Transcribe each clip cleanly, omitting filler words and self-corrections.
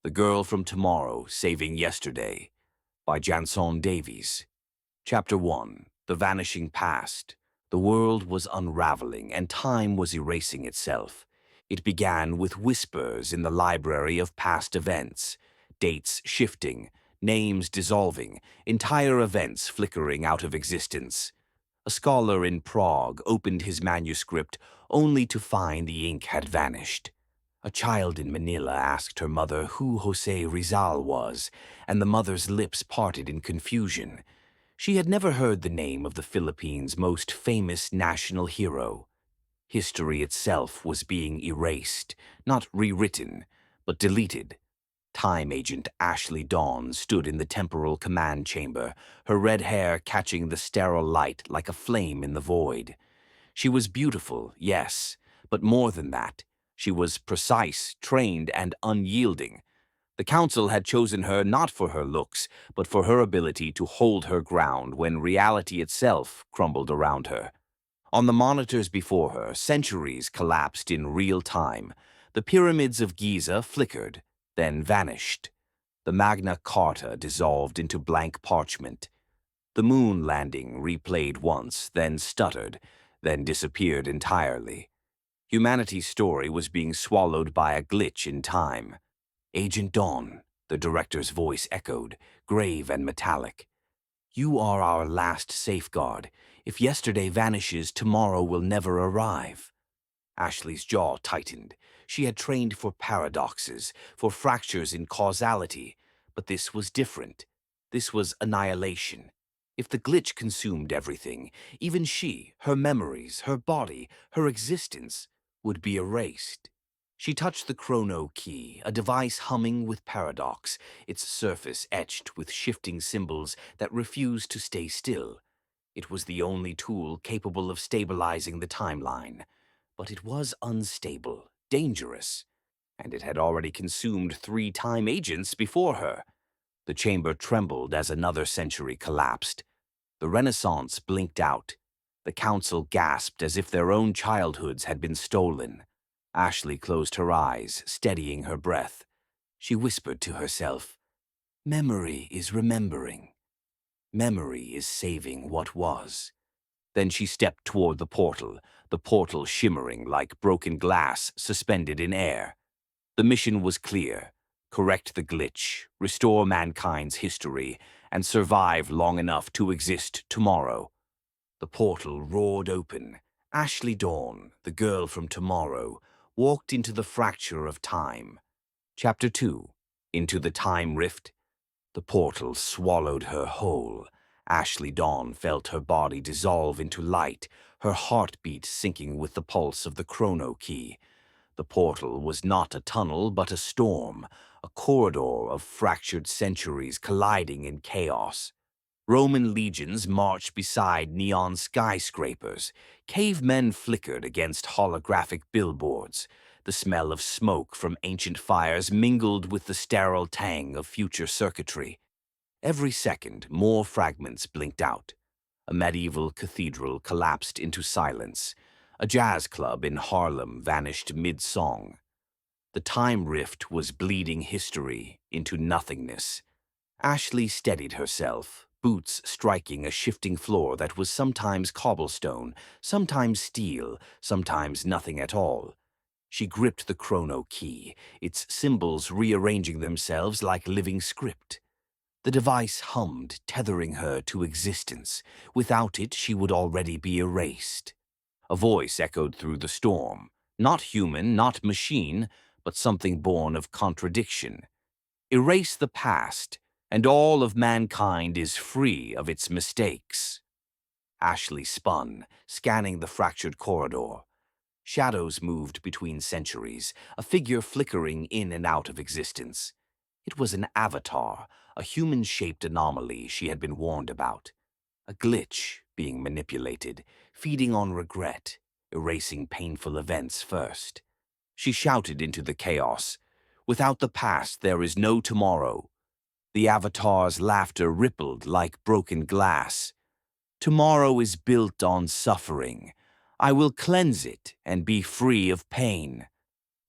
The Girl from Tomorrow, Saving Yesterday, by Janson Davies. Chapter 1. The Vanishing Past. The world was unraveling, and time was erasing itself. It began with whispers in the library of past events, dates shifting, names dissolving, entire events flickering out of existence. A scholar in Prague opened his manuscript only to find the ink had vanished. A child in Manila asked her mother who José Rizal was, and the mother's lips parted in confusion. She had never heard the name of the Philippines' most famous national hero. History itself was being erased, not rewritten, but deleted. Time agent Ashley Dawn stood in the temporal command chamber, her red hair catching the sterile light like a flame in the void. She was beautiful, yes, but more than that. She was precise, trained, and unyielding. The council had chosen her not for her looks, but for her ability to hold her ground when reality itself crumbled around her. On the monitors before her, centuries collapsed in real time. The pyramids of Giza flickered, then vanished. The Magna Carta dissolved into blank parchment. The moon landing replayed once, then stuttered, then disappeared entirely. Humanity's story was being swallowed by a glitch in time. Agent Dawn, the director's voice echoed, grave and metallic. You are our last safeguard. If yesterday vanishes, tomorrow will never arrive. Ashley's jaw tightened. She had trained for paradoxes, for fractures in causality, but this was different. This was annihilation. If the glitch consumed everything, even she, her memories, her body, her existence, would be erased. She touched the chrono key, a device humming with paradox, its surface etched with shifting symbols that refused to stay still. It was the only tool capable of stabilizing the timeline. But it was unstable, dangerous, and it had already consumed 3 time agents before her. The chamber trembled as another century collapsed. The Renaissance blinked out. The council gasped as if their own childhoods had been stolen. Ashley closed her eyes, steadying her breath. She whispered to herself, "Memory is remembering. Memory is saving what was." Then she stepped toward the portal shimmering like broken glass suspended in air. The mission was clear: correct the glitch, restore mankind's history, and survive long enough to exist tomorrow. The portal roared open. Ashley Dawn, the girl from tomorrow, walked into the fracture of time. Chapter 2. Into the Time Rift. The portal swallowed her whole. Ashley Dawn felt her body dissolve into light, her heartbeat syncing with the pulse of the chrono key. The portal was not a tunnel, but a storm, a corridor of fractured centuries colliding in chaos. Roman legions marched beside neon skyscrapers. Cavemen flickered against holographic billboards. The smell of smoke from ancient fires mingled with the sterile tang of future circuitry. Every second, more fragments blinked out. A medieval cathedral collapsed into silence. A jazz club in Harlem vanished mid-song. The time rift was bleeding history into nothingness. Ashley steadied herself, boots striking a shifting floor that was sometimes cobblestone, sometimes steel, sometimes nothing at all. She gripped the chrono key, its symbols rearranging themselves like living script. The device hummed, tethering her to existence. Without it, she would already be erased. A voice echoed through the storm. Not human, not machine, but something born of contradiction. Erase the past, and all of mankind is free of its mistakes. Ashley spun, scanning the fractured corridor. Shadows moved between centuries, a figure flickering in and out of existence. It was an avatar, a human-shaped anomaly she had been warned about. A glitch being manipulated, feeding on regret, erasing painful events first. She shouted into the chaos, "Without the past, there is no tomorrow." The avatar's laughter rippled like broken glass. "Tomorrow is built on suffering. I will cleanse it and be free of pain."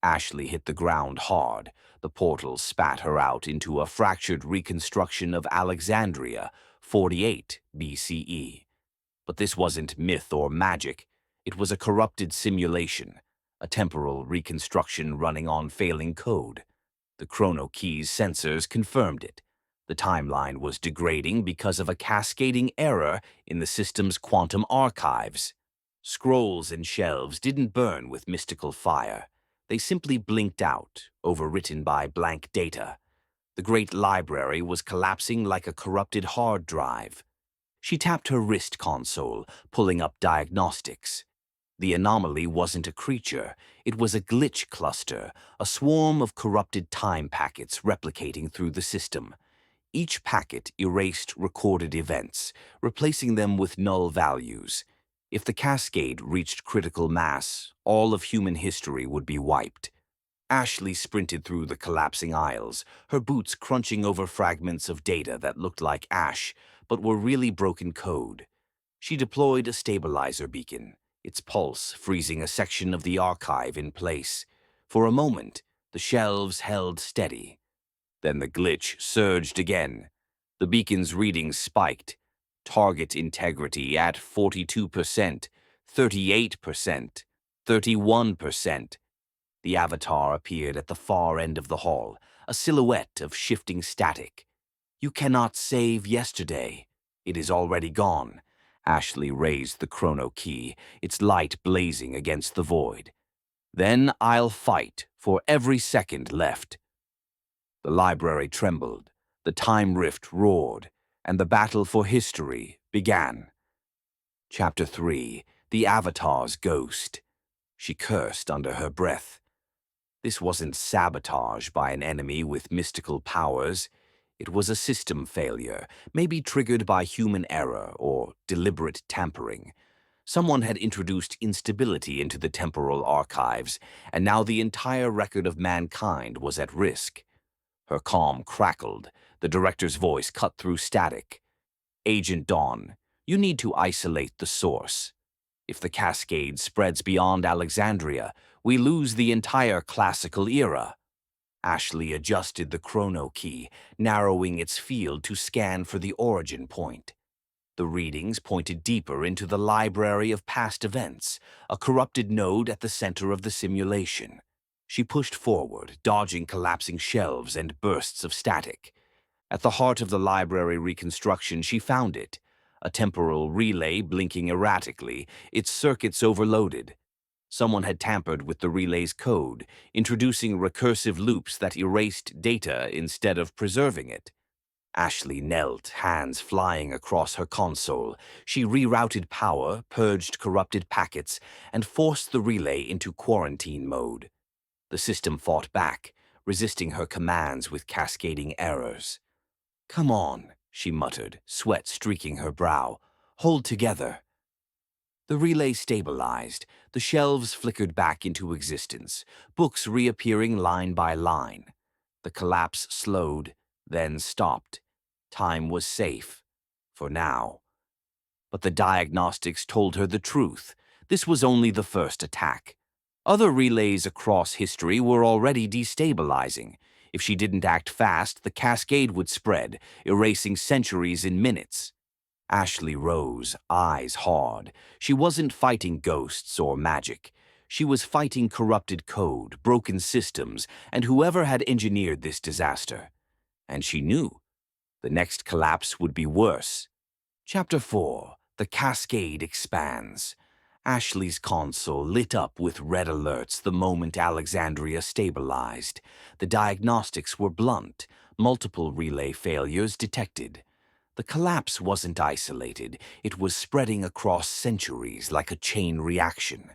Ashley hit the ground hard. The portal spat her out into a fractured reconstruction of Alexandria, 48 BCE. But this wasn't myth or magic. It was a corrupted simulation, a temporal reconstruction running on failing code. The chrono key's sensors confirmed it. The timeline was degrading because of a cascading error in the system's quantum archives. Scrolls and shelves didn't burn with mystical fire. They simply blinked out, overwritten by blank data. The great library was collapsing like a corrupted hard drive. She tapped her wrist console, pulling up diagnostics. The anomaly wasn't a creature, it was a glitch cluster, a swarm of corrupted time packets replicating through the system. Each packet erased recorded events, replacing them with null values. If the cascade reached critical mass, all of human history would be wiped. Ashley sprinted through the collapsing aisles, her boots crunching over fragments of data that looked like ash, but were really broken code. She deployed a stabilizer beacon, its pulse freezing a section of the archive in place. For a moment, the shelves held steady. Then the glitch surged again. The beacon's readings spiked. Target integrity at 42%, 38%, 31%. The avatar appeared at the far end of the hall, a silhouette of shifting static. "You cannot save yesterday. It is already gone." Ashley raised the chrono key, its light blazing against the void. "Then I'll fight for every second left." The library trembled, the time rift roared, and the battle for history began. Chapter 3: The Avatar's Ghost. She cursed under her breath. This wasn't sabotage by an enemy with mystical powers. It was a system failure, maybe triggered by human error or deliberate tampering. Someone had introduced instability into the temporal archives, and now the entire record of mankind was at risk. Her calm crackled, the director's voice cut through static. "Agent Dawn, you need to isolate the source. If the cascade spreads beyond Alexandria, we lose the entire classical era." Ashley adjusted the chrono key, narrowing its field to scan for the origin point. The readings pointed deeper into the library of past events, a corrupted node at the center of the simulation. She pushed forward, dodging collapsing shelves and bursts of static. At the heart of the library reconstruction, she found it, a temporal relay blinking erratically, its circuits overloaded. Someone had tampered with the relay's code, introducing recursive loops that erased data instead of preserving it. Ashley knelt, hands flying across her console. She rerouted power, purged corrupted packets, and forced the relay into quarantine mode. The system fought back, resisting her commands with cascading errors. "Come on," she muttered, sweat streaking her brow. "Hold together." The relay stabilized. The shelves flickered back into existence, books reappearing line by line. The collapse slowed, then stopped. Time was safe. For now. But the diagnostics told her the truth. This was only the first attack. Other relays across history were already destabilizing. If she didn't act fast, the cascade would spread, erasing centuries in minutes. Ashley rose, eyes hard. She wasn't fighting ghosts or magic. She was fighting corrupted code, broken systems, and whoever had engineered this disaster. And she knew the next collapse would be worse. Chapter 4: The Cascade Expands. Ashley's console lit up with red alerts the moment Alexandria stabilized. The diagnostics were blunt, multiple relay failures detected. The collapse wasn't isolated, it was spreading across centuries like a chain reaction.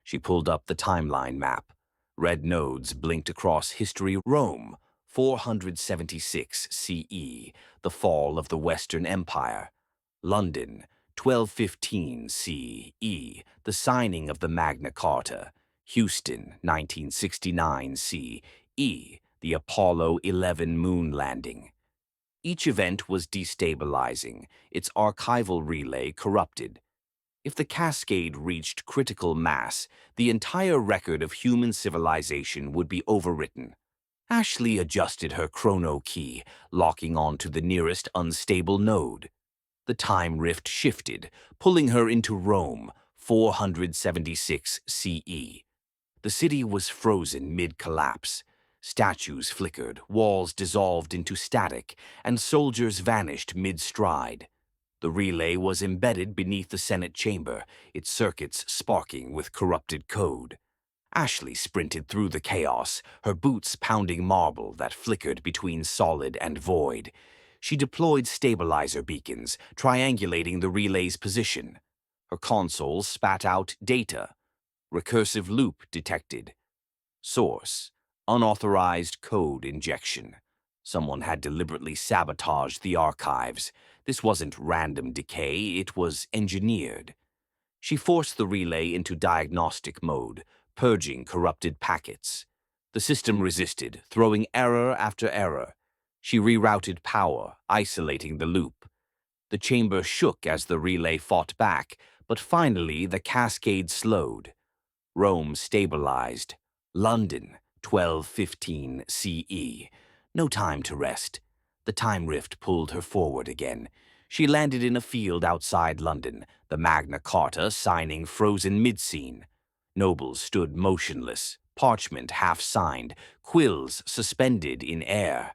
She pulled up the timeline map. Red nodes blinked across history. Rome, 476 CE, the fall of the Western Empire. London, 1215 CE, the signing of the Magna Carta. Houston, 1969 CE, the Apollo 11 moon landing. Each event was destabilizing, its archival relay corrupted. If the cascade reached critical mass, the entire record of human civilization would be overwritten. Ashley adjusted her chrono key, locking onto the nearest unstable node. The time rift shifted, pulling her into Rome, 476 CE. The city was frozen mid-collapse. Statues flickered, walls dissolved into static, and soldiers vanished mid-stride. The relay was embedded beneath the Senate chamber, its circuits sparking with corrupted code. Ashley sprinted through the chaos, her boots pounding marble that flickered between solid and void. She deployed stabilizer beacons, triangulating the relay's position. Her console spat out data. Recursive loop detected. Source: unauthorized code injection. Someone had deliberately sabotaged the archives. This wasn't random decay, it was engineered. She forced the relay into diagnostic mode, purging corrupted packets. The system resisted, throwing error after error. She rerouted power, isolating the loop. The chamber shook as the relay fought back, but finally the cascade slowed. Rome stabilized. London, 1215 CE. No time to rest. The time rift pulled her forward again. She landed in a field outside London, the Magna Carta signing frozen mid-scene. Nobles stood motionless, parchment half-signed, quills suspended in air.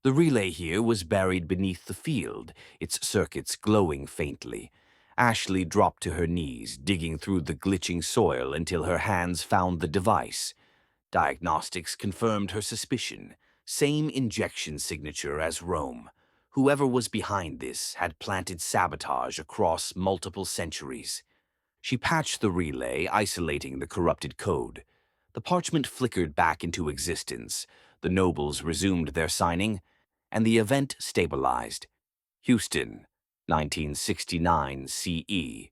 The relay here was buried beneath the field, its circuits glowing faintly. Ashley dropped to her knees, digging through the glitching soil until her hands found the device. Diagnostics confirmed her suspicion. Same injection signature as Rome. Whoever was behind this had planted sabotage across multiple centuries. She patched the relay, isolating the corrupted code. The parchment flickered back into existence. The nobles resumed their signing, and the event stabilized. Houston, 1969 CE.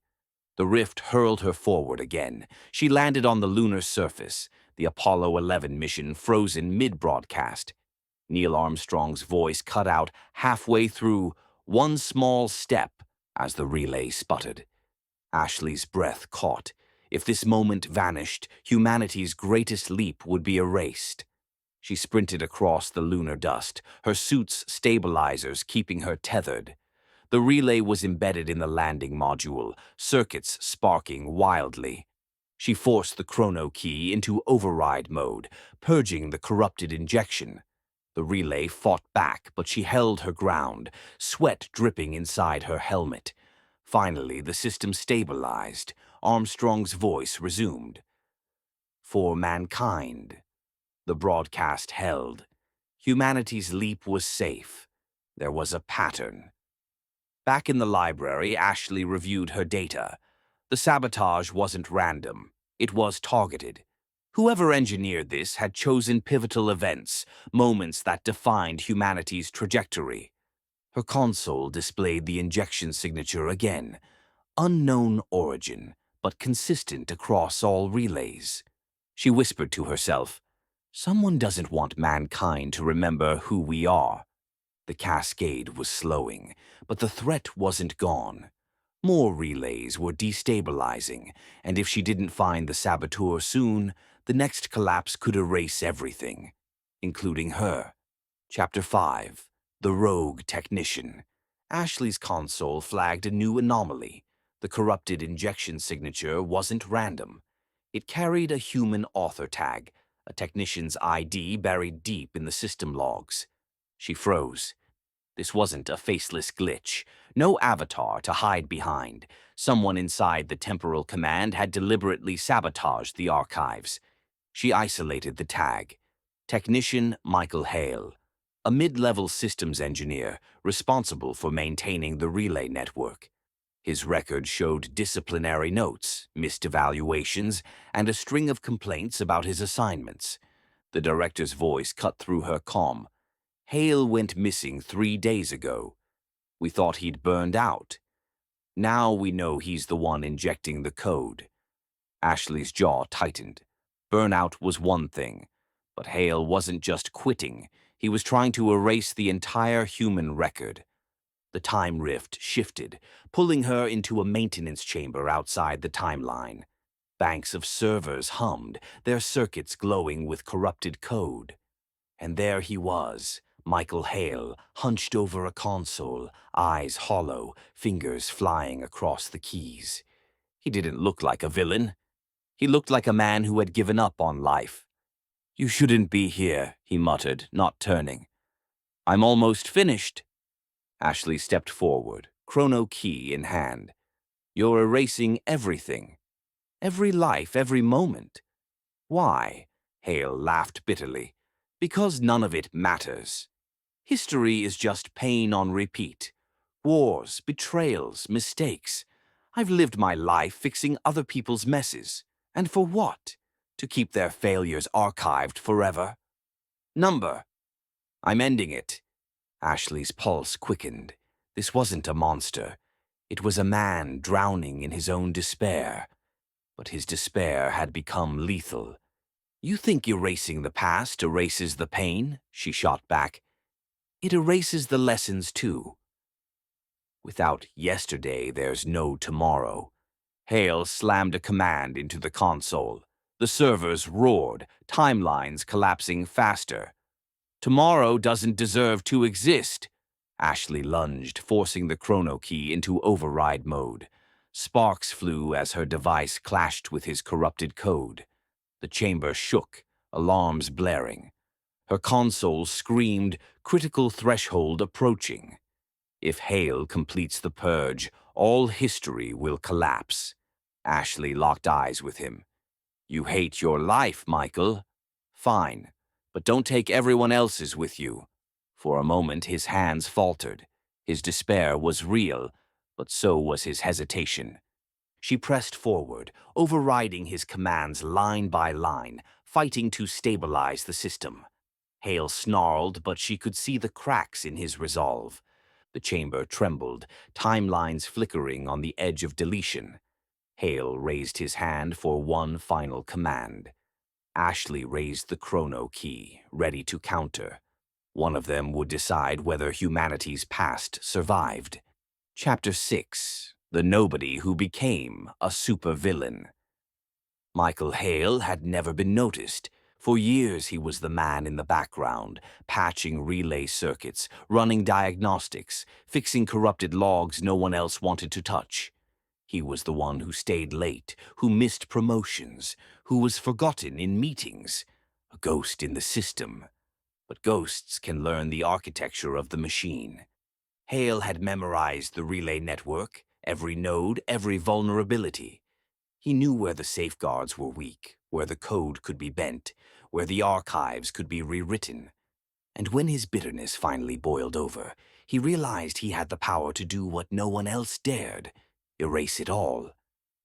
The rift hurled her forward again. She landed on the lunar surface, the Apollo 11 mission frozen mid-broadcast. Neil Armstrong's voice cut out halfway through "one small step" as the relay sputtered. Ashley's breath caught. If this moment vanished, humanity's greatest leap would be erased. She sprinted across the lunar dust, her suit's stabilizers keeping her tethered. The relay was embedded in the landing module, circuits sparking wildly. She forced the chrono key into override mode, purging the corrupted injection. The relay fought back, but she held her ground, sweat dripping inside her helmet. Finally, the system stabilized. Armstrong's voice resumed. For mankind. The broadcast held. Humanity's leap was safe. There was a pattern. Back in the library, Ashley reviewed her data. The sabotage wasn't random. It was targeted. Whoever engineered this had chosen pivotal events, moments that defined humanity's trajectory. Her console displayed the injection signature again. Unknown origin, but consistent across all relays. She whispered to herself, "Someone doesn't want mankind to remember who we are." The cascade was slowing, but the threat wasn't gone. More relays were destabilizing, and if she didn't find the saboteur soon, the next collapse could erase everything, including her. Chapter 5. The Rogue Technician. Ashley's console flagged a new anomaly. The corrupted injection signature wasn't random. It carried a human author tag, a technician's ID buried deep in the system logs. She froze. This wasn't a faceless glitch. No avatar to hide behind. Someone inside the temporal command had deliberately sabotaged the archives. She isolated the tag. Technician Michael Hale, a mid-level systems engineer responsible for maintaining the relay network. His record showed disciplinary notes, missed evaluations, and a string of complaints about his assignments. The director's voice cut through her calm. "Hale went missing 3 days ago. We thought he'd burned out. Now we know he's the one injecting the code." Ashley's jaw tightened. Burnout was one thing, but Hale wasn't just quitting. He was trying to erase the entire human record. The time rift shifted, pulling her into a maintenance chamber outside the timeline. Banks of servers hummed, their circuits glowing with corrupted code. And there he was, Michael Hale, hunched over a console, eyes hollow, fingers flying across the keys. He didn't look like a villain. He looked like a man who had given up on life. "You shouldn't be here," he muttered, not turning. "I'm almost finished." Ashley stepped forward, chrono key in hand. "You're erasing everything. Every life, every moment." "Why?" Hale laughed bitterly. "Because none of it matters. History is just pain on repeat. Wars, betrayals, mistakes. I've lived my life fixing other people's messes. And for what? To keep their failures archived forever? Number. I'm ending it." Ashley's pulse quickened. This wasn't a monster. It was a man drowning in his own despair. But his despair had become lethal. "You think erasing the past erases the pain?" she shot back. "It erases the lessons too. Without yesterday, there's no tomorrow." Hale slammed a command into the console. The servers roared, timelines collapsing faster. "Tomorrow doesn't deserve to exist." Ashley lunged, forcing the chrono key into override mode. Sparks flew as her device clashed with his corrupted code. The chamber shook, alarms blaring. Her console screamed, "Critical threshold approaching." If Hale completes the purge, all history will collapse. Ashley locked eyes with him. "You hate your life, Michael. Fine, but don't take everyone else's with you." For a moment, his hands faltered. His despair was real, but so was his hesitation. She pressed forward, overriding his commands line by line, fighting to stabilize the system. Hale snarled, but she could see the cracks in his resolve. The chamber trembled, timelines flickering on the edge of deletion. Hale raised his hand for one final command. Ashley raised the chrono key, ready to counter. One of them would decide whether humanity's past survived. Chapter 6: The Nobody Who Became a Supervillain. Michael Hale had never been noticed. For years he was the man in the background, patching relay circuits, running diagnostics, fixing corrupted logs no one else wanted to touch. He was the one who stayed late, who missed promotions, who was forgotten in meetings. A ghost in the system. But ghosts can learn the architecture of the machine. Hale had memorized the relay network, every node, every vulnerability. He knew where the safeguards were weak, where the code could be bent, where the archives could be rewritten. And when his bitterness finally boiled over, he realized he had the power to do what no one else dared: erase it all.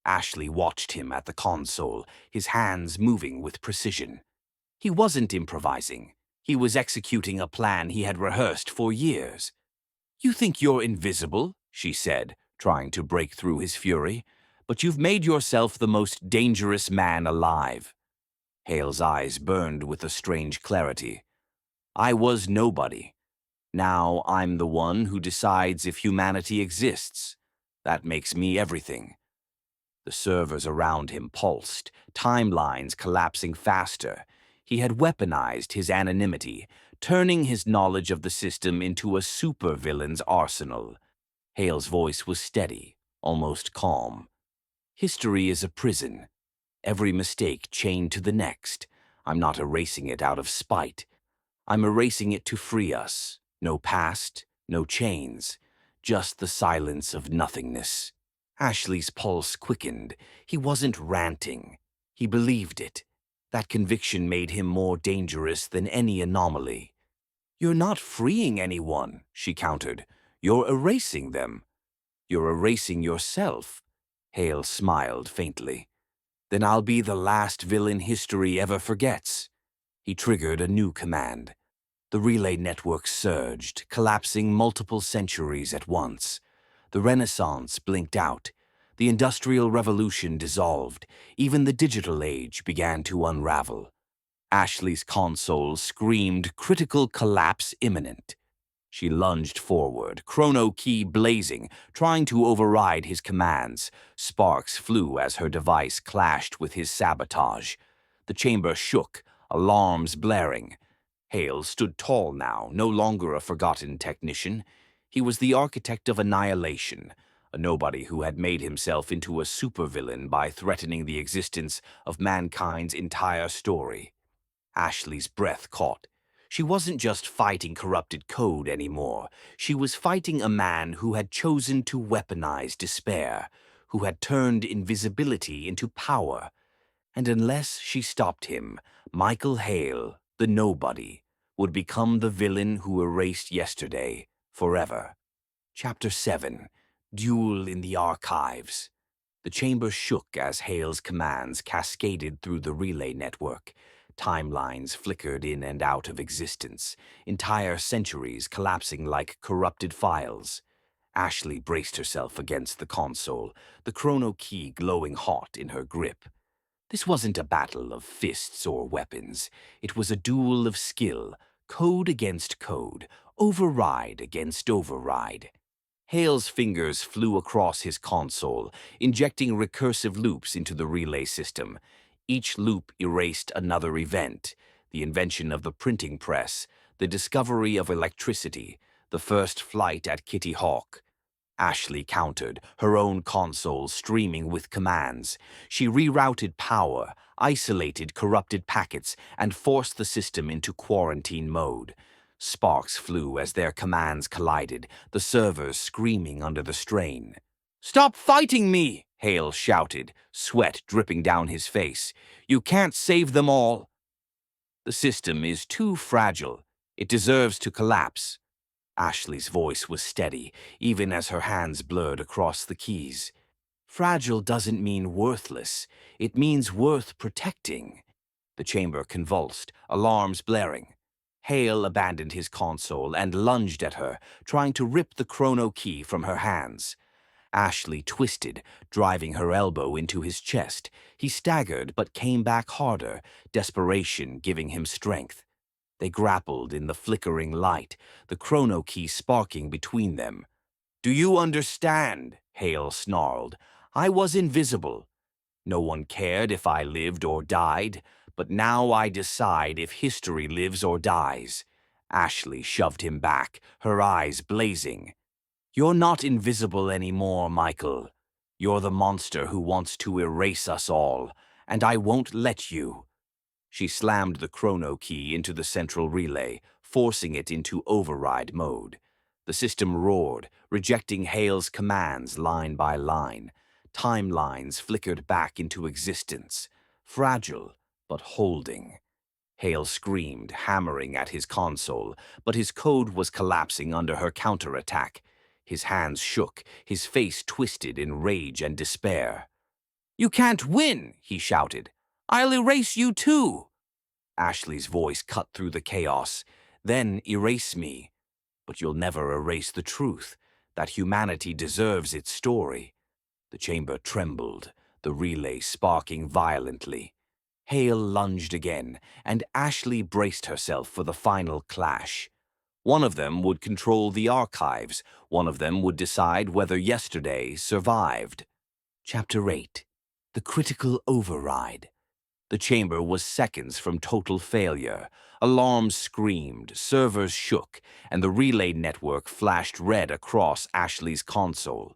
Ashley watched him at the console, his hands moving with precision. He wasn't improvising. He was executing a plan he had rehearsed for years. "You think you're invisible," she said, trying to break through his fury, "but you've made yourself the most dangerous man alive." Hale's eyes burned with a strange clarity. "I was nobody. Now I'm the one who decides if humanity exists. That makes me everything." The servers around him pulsed, timelines collapsing faster. He had weaponized his anonymity, turning his knowledge of the system into a supervillain's arsenal. Hale's voice was steady, almost calm. "History is a prison. Every mistake chained to the next. I'm not erasing it out of spite. I'm erasing it to free us. No past, no chains, just the silence of nothingness." Ashley's pulse quickened. He wasn't ranting. He believed it. That conviction made him more dangerous than any anomaly. "You're not freeing anyone," she countered. "You're erasing them. You're erasing yourself." Hale smiled faintly. "Then I'll be the last villain history ever forgets." He triggered a new command. The relay network surged, collapsing multiple centuries at once. The Renaissance blinked out. The Industrial Revolution dissolved. Even the digital age began to unravel. Ashley's console screamed, "Critical collapse imminent." She lunged forward, chrono key blazing, trying to override his commands. Sparks flew as her device clashed with his sabotage. The chamber shook, alarms blaring. Hale stood tall now, no longer a forgotten technician. He was the architect of annihilation, a nobody who had made himself into a supervillain by threatening the existence of mankind's entire story. Ashley's breath caught. She wasn't just fighting corrupted code anymore. She was fighting a man who had chosen to weaponize despair, who had turned invisibility into power. And unless she stopped him, Michael Hale, the nobody, would become the villain who erased yesterday forever. Chapter 7. Duel in the Archives. The chamber shook as Hale's commands cascaded through the relay network. Timelines flickered in and out of existence, entire centuries collapsing like corrupted files. Ashley braced herself against the console, the chrono key glowing hot in her grip. This wasn't a battle of fists or weapons. It was a duel of skill, code against code, override against override. Hale's fingers flew across his console, injecting recursive loops into the relay system. Each loop erased another event: the invention of the printing press, the discovery of electricity, the first flight at Kitty Hawk. Ashley countered, her own console streaming with commands. She rerouted power, isolated corrupted packets, and forced the system into quarantine mode. Sparks flew as their commands collided, the servers screaming under the strain. "Stop fighting me!" Hale shouted, sweat dripping down his face. "You can't save them all." "The system is too fragile. It deserves to collapse." Ashley's voice was steady, even as her hands blurred across the keys. "Fragile doesn't mean worthless. It means worth protecting." The chamber convulsed, alarms blaring. Hale abandoned his console and lunged at her, trying to rip the chrono key from her hands. Ashley twisted, driving her elbow into his chest. He staggered but came back harder, desperation giving him strength. They grappled in the flickering light, the chrono key sparking between them. "Do you understand?" Hale snarled. "I was invisible. No one cared if I lived or died, but now I decide if history lives or dies." Ashley shoved him back, her eyes blazing. "You're not invisible anymore, Michael. You're the monster who wants to erase us all, and I won't let you." She slammed the chrono key into the central relay, forcing it into override mode. The system roared, rejecting Hale's commands line by line. Timelines flickered back into existence, fragile but holding. Hale screamed, hammering at his console, but his code was collapsing under her counterattack. His hands shook, his face twisted in rage and despair. "You can't win!" he shouted. "I'll erase you too!" Ashley's voice cut through the chaos. "Then erase me. But you'll never erase the truth, that humanity deserves its story." The chamber trembled, the relay sparking violently. Hale lunged again, and Ashley braced herself for the final clash. One of them would control the archives, one of them would decide whether yesterday survived. Chapter 8. The Critical Override. The chamber was seconds from total failure. Alarms screamed, servers shook, and the relay network flashed red across Ashley's console.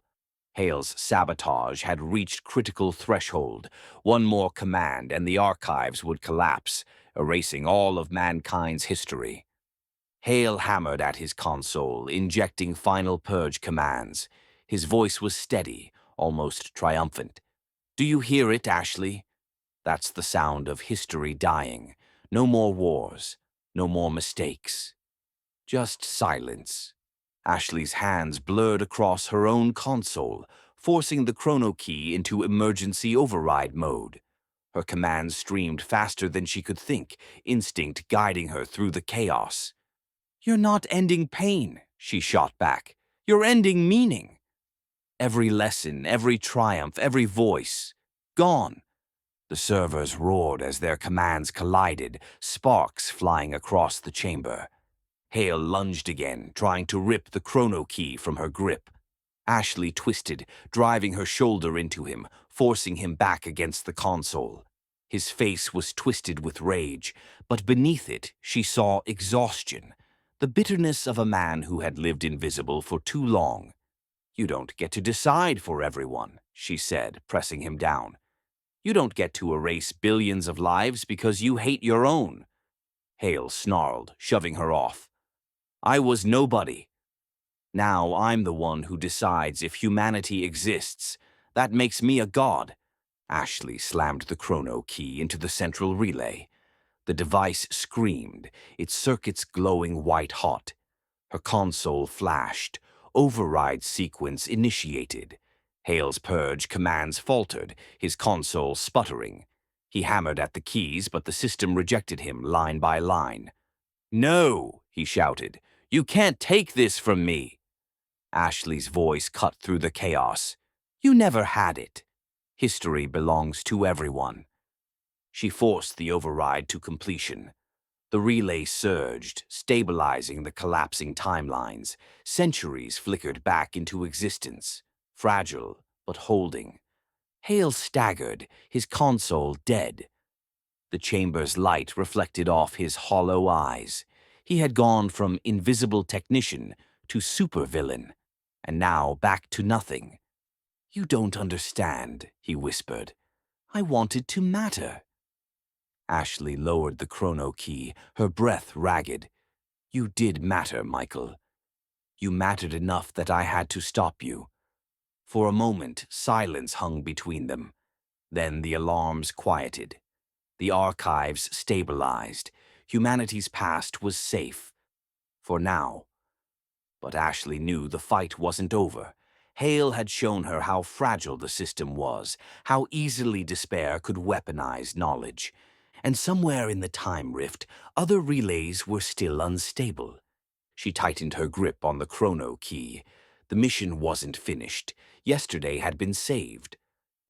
Hale's sabotage had reached critical threshold. One more command and the archives would collapse, erasing all of mankind's history. Hale hammered at his console, injecting final purge commands. His voice was steady, almost triumphant. "Do you hear it, Ashley? That's the sound of history dying. No more wars, no more mistakes. Just silence." Ashley's hands blurred across her own console, forcing the chrono key into emergency override mode. Her commands streamed faster than she could think, instinct guiding her through the chaos. "You're not ending pain," she shot back. "You're ending meaning. Every lesson, every triumph, every voice, gone." The servers roared as their commands collided, sparks flying across the chamber. Hale lunged again, trying to rip the chrono key from her grip. Ashley twisted, driving her shoulder into him, forcing him back against the console. His face was twisted with rage, but beneath it she saw exhaustion, the bitterness of a man who had lived invisible for too long. "You don't get to decide for everyone," she said, pressing him down. "You don't get to erase billions of lives because you hate your own." Hale snarled, shoving her off. "I was nobody. Now I'm the one who decides if humanity exists. That makes me a god." Ashley slammed the chrono key into the central relay. The device screamed, its circuits glowing white-hot. Her console flashed. Override sequence initiated. Hale's purge commands faltered, his console sputtering. He hammered at the keys, but the system rejected him line by line. "No," he shouted. "You can't take this from me." Ashley's voice cut through the chaos. "You never had it. History belongs to everyone." She forced the override to completion. The relay surged, stabilizing the collapsing timelines. Centuries flickered back into existence, fragile but holding. Hale staggered, his console dead. The chamber's light reflected off his hollow eyes. He had gone from invisible technician to supervillain, and now back to nothing. "You don't understand," he whispered. "I wanted to matter." Ashley lowered the chrono key, her breath ragged. "You did matter, Michael. You mattered enough that I had to stop you." For a moment, silence hung between them. Then the alarms quieted. The archives stabilized. Humanity's past was safe. For now. But Ashley knew the fight wasn't over. Hale had shown her how fragile the system was, how easily despair could weaponize knowledge. And somewhere in the time rift, other relays were still unstable. She tightened her grip on the chrono key. The mission wasn't finished. Yesterday had been saved.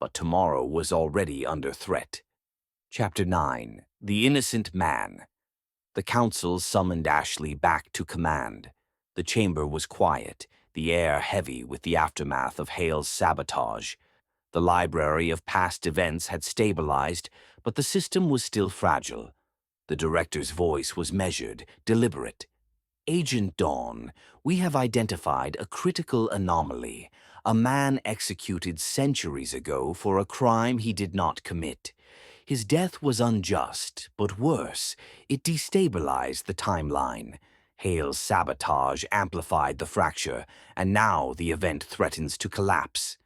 But tomorrow was already under threat. Chapter 9. The Innocent Man. The Council summoned Ashley back to command. The chamber was quiet, the air heavy with the aftermath of Hale's sabotage. The library of past events had stabilized, but the system was still fragile. The director's voice was measured, deliberate. "Agent Dawn, we have identified a critical anomaly. A man executed centuries ago for a crime he did not commit. His death was unjust, but worse, it destabilized the timeline. Hale's sabotage amplified the fracture, and now the event threatens to collapse."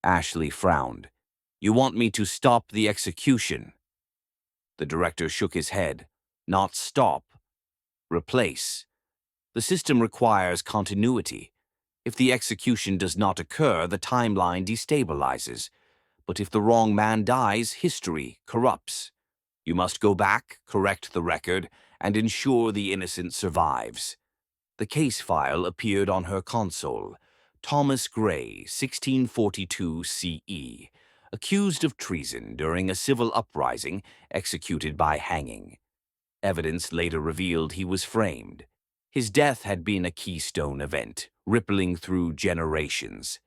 Ashley frowned. "You want me to stop the execution?" The director shook his head. "Not stop. Replace. The system requires continuity. If the execution does not occur, the timeline destabilizes. But if the wrong man dies, history corrupts. You must go back, correct the record, and ensure the innocent survives." The case file appeared on her console. Thomas Gray, 1642 CE, accused of treason during a civil uprising, executed by hanging. Evidence later revealed he was framed. His death had been a keystone event, rippling through generations.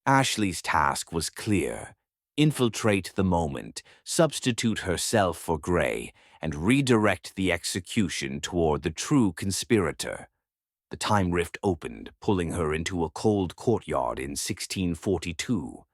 Ashley's task was clear. Infiltrate the moment, substitute herself for Gray, and redirect the execution toward the true conspirator. The time rift opened, pulling her into a cold courtyard in 1642.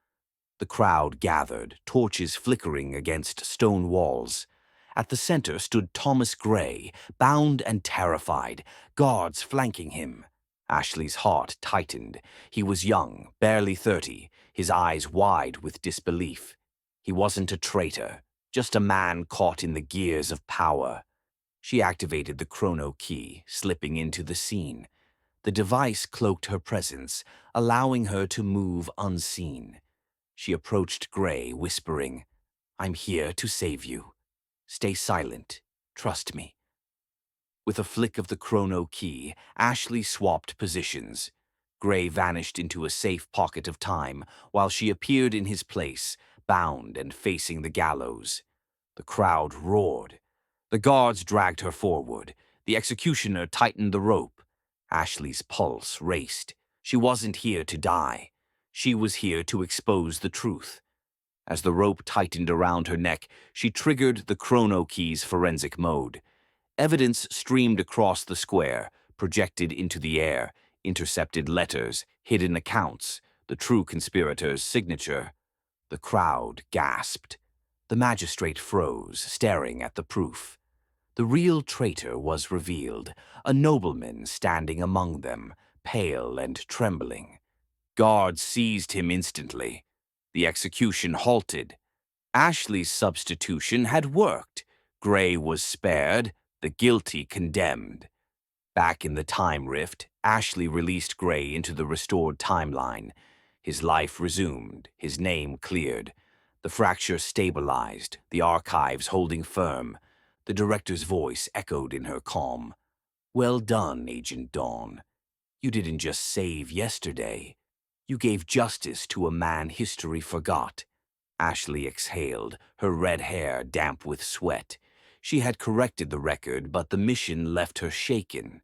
The crowd gathered, torches flickering against stone walls. At the center stood Thomas Gray, bound and terrified, guards flanking him. Ashley's heart tightened. He was young, barely 30, his eyes wide with disbelief. He wasn't a traitor, just a man caught in the gears of power. She activated the chrono key, slipping into the scene. The device cloaked her presence, allowing her to move unseen. She approached Gray, whispering, "I'm here to save you. Stay silent. Trust me." With a flick of the chrono key, Ashley swapped positions. Gray vanished into a safe pocket of time, while she appeared in his place, bound and facing the gallows. The crowd roared. The guards dragged her forward. The executioner tightened the rope. Ashley's pulse raced. She wasn't here to die. She was here to expose the truth. As the rope tightened around her neck, she triggered the chrono key's forensic mode. Evidence streamed across the square, projected into the air, intercepted letters, hidden accounts, the true conspirator's signature. The crowd gasped. The magistrate froze, staring at the proof. The real traitor was revealed, a nobleman standing among them, pale and trembling. Guards seized him instantly. The execution halted. Ashley's substitution had worked. Gray was spared, the guilty condemned. Back in the time rift, Ashley released Gray into the restored timeline. His life resumed, his name cleared. The fracture stabilized, the archives holding firm. The director's voice echoed in her calm. "Well done, Agent Dawn. You didn't just save yesterday. You gave justice to a man history forgot." Ashley exhaled, her red hair damp with sweat. She had corrected the record, but the mission left her shaken.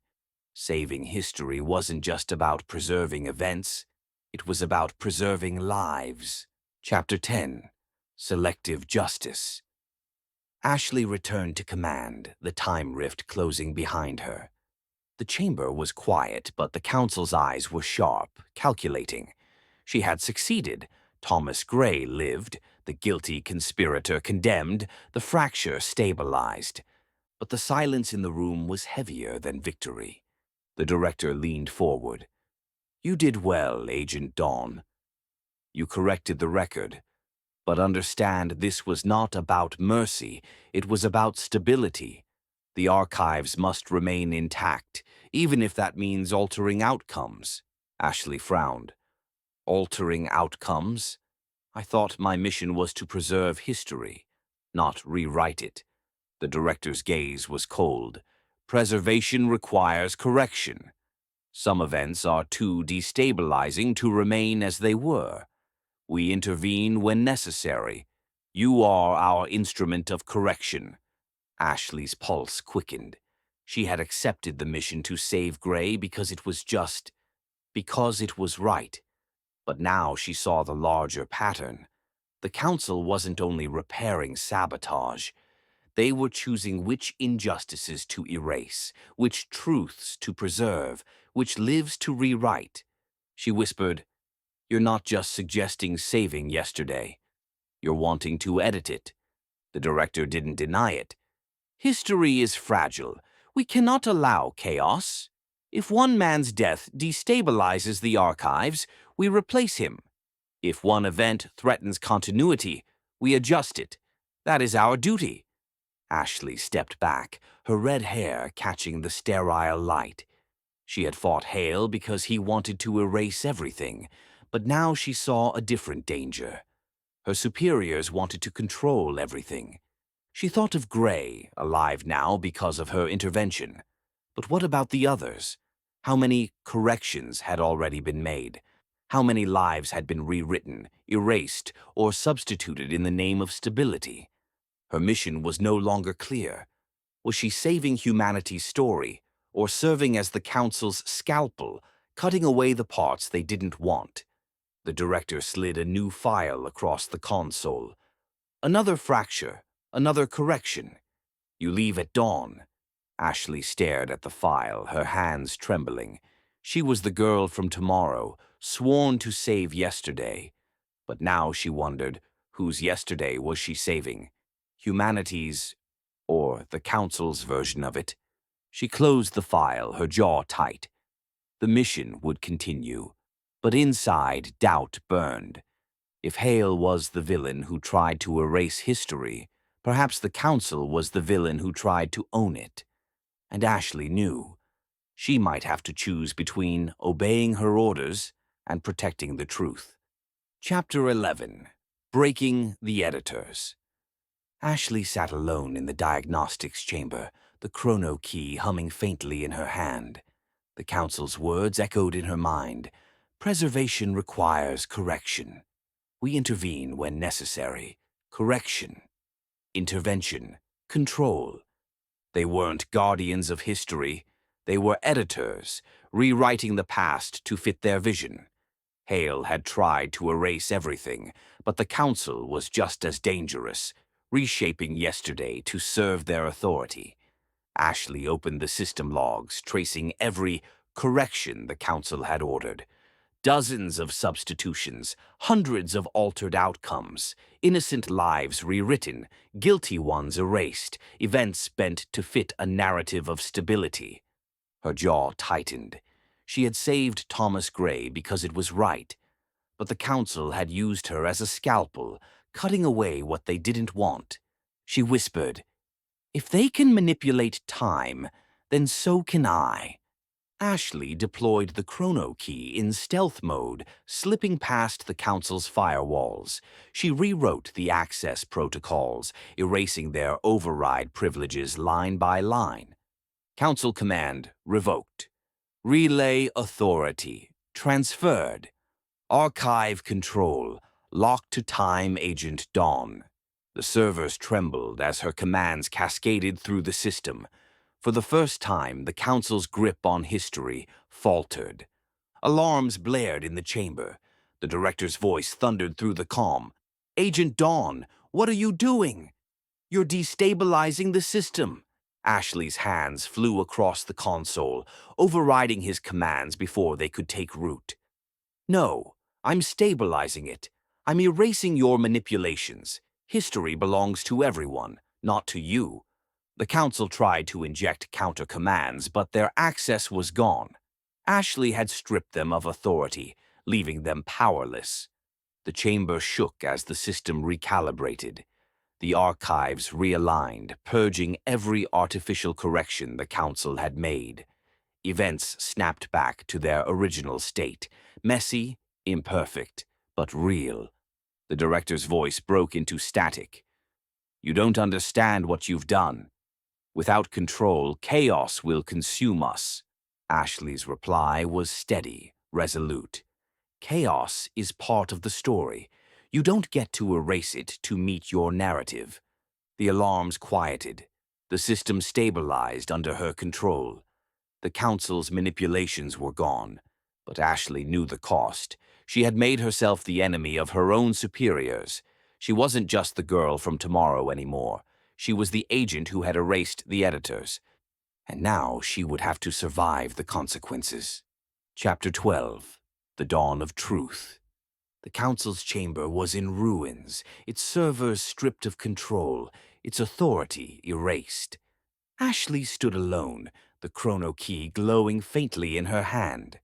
Saving history wasn't just about preserving events. It was about preserving lives. Chapter 10. Selective Justice. Ashley returned to command, the time rift closing behind her. The chamber was quiet, but the council's eyes were sharp, calculating. She had succeeded. Thomas Gray lived, the guilty conspirator condemned, the fracture stabilized. But the silence in the room was heavier than victory. The director leaned forward. "You did well, Agent Dawn. You corrected the record. But understand, this was not about mercy. It was about stability. The archives must remain intact, even if that means altering outcomes." Ashley frowned. "Altering outcomes? I thought my mission was to preserve history, not rewrite it." The director's gaze was cold. "Preservation requires correction. Some events are too destabilizing to remain as they were. We intervene when necessary. You are our instrument of correction." Ashley's pulse quickened. She had accepted the mission to save Gray because it was just, because it was right. But now she saw the larger pattern. The council wasn't only repairing sabotage. They were choosing which injustices to erase, which truths to preserve, which lives to rewrite. She whispered, "You're not just suggesting saving yesterday. You're wanting to edit it." The director didn't deny it. "History is fragile. We cannot allow chaos. If one man's death destabilizes the archives, we replace him. If one event threatens continuity, we adjust it. That is our duty." Ashley stepped back, her red hair catching the sterile light. She had fought Hale because he wanted to erase everything, but now she saw a different danger. Her superiors wanted to control everything. She thought of Gray, alive now because of her intervention. But what about the others? How many corrections had already been made? How many lives had been rewritten, erased, or substituted in the name of stability? Her mission was no longer clear. Was she saving humanity's story, or serving as the council's scalpel, cutting away the parts they didn't want? The director slid a new file across the console. Another fracture, another correction. "You leave at dawn." Ashley stared at the file, her hands trembling. She was the girl from tomorrow, sworn to save yesterday. But now she wondered, whose yesterday was she saving? Humanity's, or the council's version of it? She closed the file, her jaw tight. The mission would continue. But inside, doubt burned. If Hale was the villain who tried to erase history, perhaps the council was the villain who tried to own it. And Ashley knew. She might have to choose between obeying her orders and protecting the truth. Chapter 11. Breaking the Editors. Ashley sat alone in the diagnostics chamber, the chrono key humming faintly in her hand. The council's words echoed in her mind. "Preservation requires correction. We intervene when necessary. Correction. Intervention. Control." They weren't guardians of history. They were editors, rewriting the past to fit their vision. Hale had tried to erase everything, but the Council was just as dangerous, reshaping yesterday to serve their authority. Ashley opened the system logs, tracing every correction the Council had ordered. Dozens of substitutions, hundreds of altered outcomes, innocent lives rewritten, guilty ones erased, events bent to fit a narrative of stability. Her jaw tightened. She had saved Thomas Gray because it was right, but the Council had used her as a scalpel, cutting away what they didn't want. She whispered, "If they can manipulate time, then so can I." Ashley deployed the chrono key in stealth mode, slipping past the Council's firewalls. She rewrote the access protocols, erasing their override privileges line by line. Council command revoked. Relay authority transferred. Archive control locked to Time Agent Dawn. The servers trembled as her commands cascaded through the system. For the first time, the Council's grip on history faltered. Alarms blared in the chamber. The director's voice thundered through the calm. "Agent Dawn, what are you doing? You're destabilizing the system." Ashley's hands flew across the console, overriding his commands before they could take root. "No, I'm stabilizing it. I'm erasing your manipulations. History belongs to everyone, not to you." The Council tried to inject counter-commands, but their access was gone. Ashley had stripped them of authority, leaving them powerless. The chamber shook as the system recalibrated. The archives realigned, purging every artificial correction the Council had made. Events snapped back to their original state, messy, imperfect, but real. The director's voice broke into static. "You don't understand what you've done. Without control, chaos will consume us." Ashley's reply was steady, resolute. "Chaos is part of the story. You don't get to erase it to meet your narrative." The alarms quieted. The system stabilized under her control. The Council's manipulations were gone, but Ashley knew the cost. She had made herself the enemy of her own superiors. She wasn't just the girl from tomorrow anymore. She was the agent who had erased the editors. And now she would have to survive the consequences. Chapter 12. The Dawn of Truth. The Council's chamber was in ruins, its servers stripped of control, its authority erased. Ashley stood alone, the chrono key glowing faintly in her hand.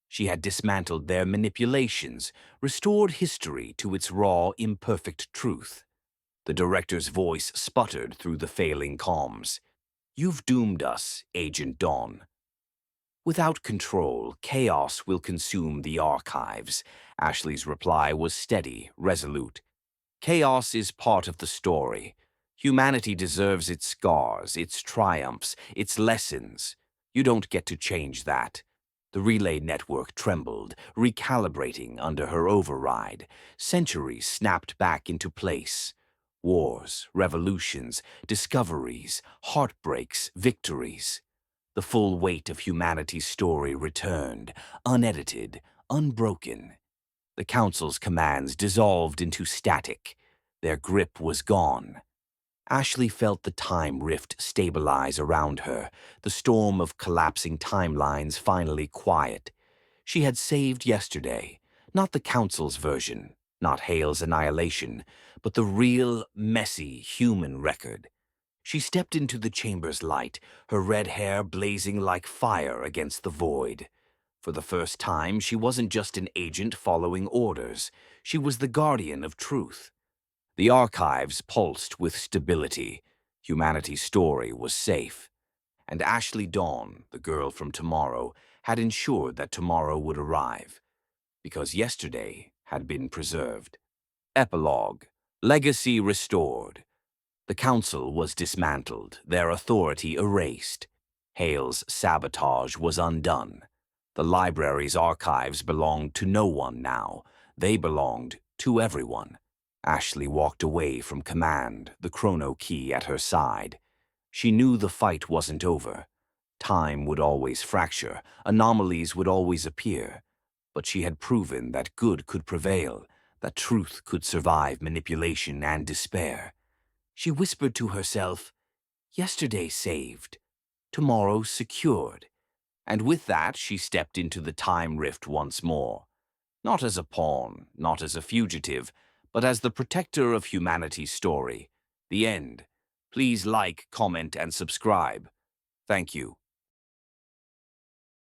She had dismantled their manipulations, restored history to its raw, imperfect truth. The director's voice sputtered through the failing comms. "You've doomed us, Agent Dawn." "Without control, chaos will consume the archives." Ashley's reply was steady, resolute. "Chaos is part of the story. Humanity deserves its scars, its triumphs, its lessons. You don't get to change that." The relay network trembled, recalibrating under her override. Centuries snapped back into place. Wars, revolutions, discoveries, heartbreaks, victories. The full weight of humanity's story returned, unedited, unbroken. The Council's commands dissolved into static. Their grip was gone. Ashley felt the time rift stabilize around her, the storm of collapsing timelines finally quiet. She had saved yesterday, not the Council's version, not Hale's annihilation, but the real, messy, human record. She stepped into the chamber's light, her red hair blazing like fire against the void. For the first time, she wasn't just an agent following orders. She was the guardian of truth. The archives pulsed with stability. Humanity's story was safe. And Ashley Dawn, the girl from tomorrow, had ensured that tomorrow would arrive, because yesterday had been preserved. Epilogue. Legacy restored. The Council was dismantled, their authority erased. Hale's sabotage was undone. The library's archives belonged to no one now. They belonged to everyone. Ashley walked away from command, the chrono key at her side. She knew the fight wasn't over. Time would always fracture, anomalies would always appear. but she had proven that good could prevail, that truth could survive manipulation and despair. She whispered to herself, "Yesterday saved, tomorrow secured." And with that, she stepped into the time rift once more. Not as a pawn, not as a fugitive, but as the protector of humanity's story. The end. Please like, comment, and subscribe. Thank you.